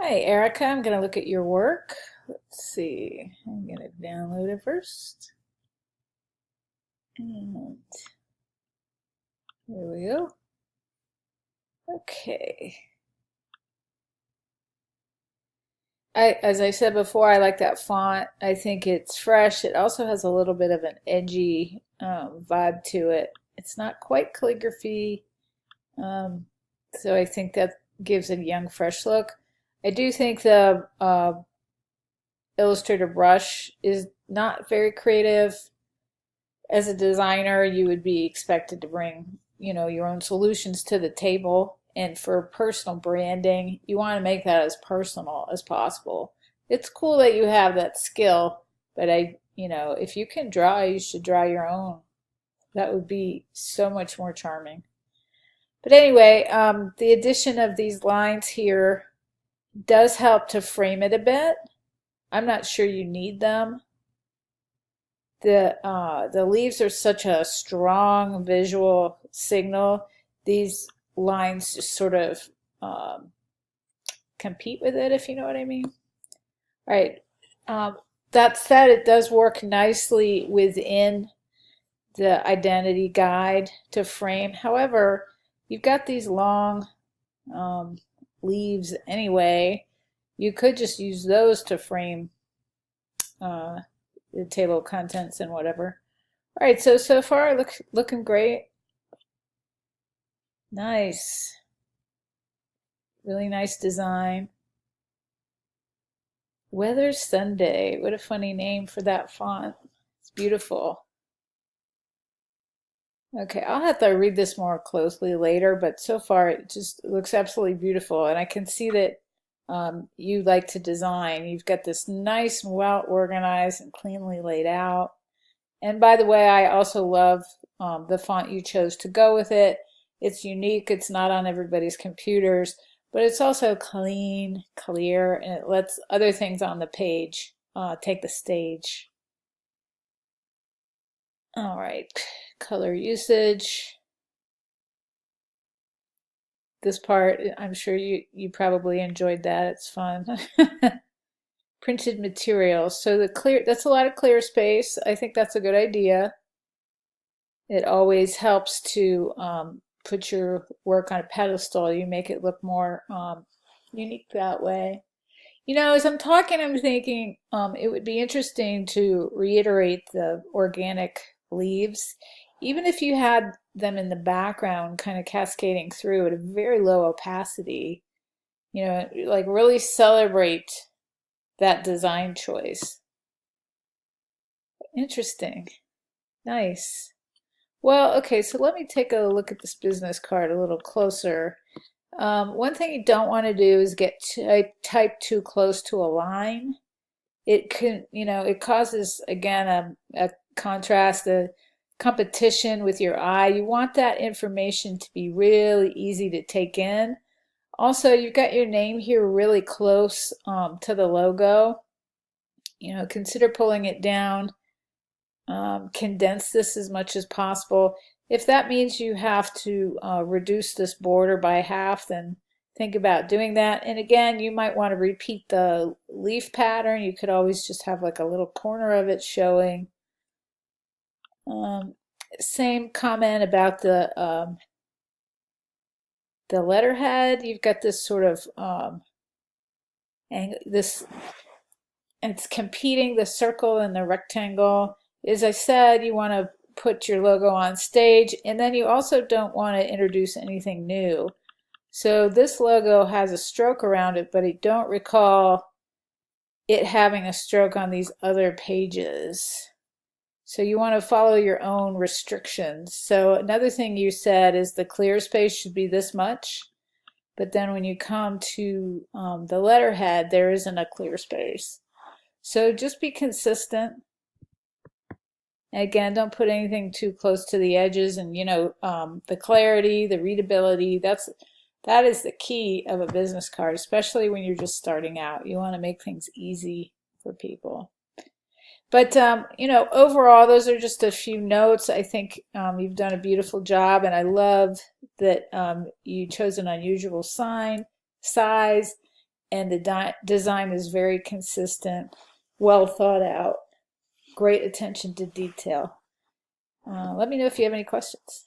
Hi, Erica. I'm going to look at your work. Let's see. I'm going to download it first. And here we go. Okay. As I said before, I like that font. I think it's fresh. It also has a little bit of an edgy vibe to it. It's not quite calligraphy, um, so I think that gives a young, fresh look. I do think the Illustrator brush is not very creative. As a designer, you would be expected to bring, your own solutions to the table. And for personal branding, you want to make that as personal as possible. It's cool that you have that skill, but if you can draw, you should draw your own. That would be so much more charming. But anyway, the addition of these lines here does help to frame it a bit. I'm not sure you need them. The leaves are such a strong visual signal. These lines just sort of compete with it, if you know what I mean. All right. That said, it does work nicely within the identity guide to frame. However, you've got these long leaves anyway. You could just use those to frame the table of contents and whatever. All right, so far looking great. Nice. Really nice design. Weather Sunday. What a funny name for that font. It's beautiful. Okay, I'll have to read this more closely later, but so far it just looks absolutely beautiful. And I can see that you like to design. You've got this nice, well organized and cleanly laid out. And by the way, I also love the font you chose to go with it. It's unique. It's not on everybody's computers, but it's also clean, clear, and it lets other things on the page take the stage. All right, color usage. This part, I'm sure you probably enjoyed that. It's fun. Printed materials. So that's a lot of clear space. I think that's a good idea. It always helps to put your work on a pedestal. You make it look more unique that way. As I'm talking, I'm thinking it would be interesting to reiterate the organic leaves, even if you had them in the background kind of cascading through at a very low opacity, like really celebrate that design choice. Interesting. Nice. Well, okay, so let me take a look at this business card a little closer. One thing you don't want to do is get type too close to a line. It causes, again, a contrast, a competition with your eye. You want that information to be really easy to take in. Also, you've got your name here really close to the logo. Consider pulling it down. Condense this as much as possible. If that means you have to reduce this border by half, then think about doing that. And again, you might want to repeat the leaf pattern. You could always just have like a little corner of it showing. Same comment about the letterhead. You've got this sort of it's competing, the circle and the rectangle. As I said, you want to put your logo on stage, and then you also don't want to introduce anything new. So this logo has a stroke around it, but I don't recall it having a stroke on these other pages. So you want to follow your own restrictions. So another thing you said is the clear space should be this much, but then when you come to the letterhead, there isn't a clear space. So just be consistent. Again, don't put anything too close to the edges, and the clarity, the readability, that is the key of a business card, especially when you're just starting out. You want to make things easy for people. But overall, those are just a few notes. I think you've done a beautiful job, and I love that you chose an unusual size. and the design is very consistent, well thought out, great attention to detail. Let me know if you have any questions.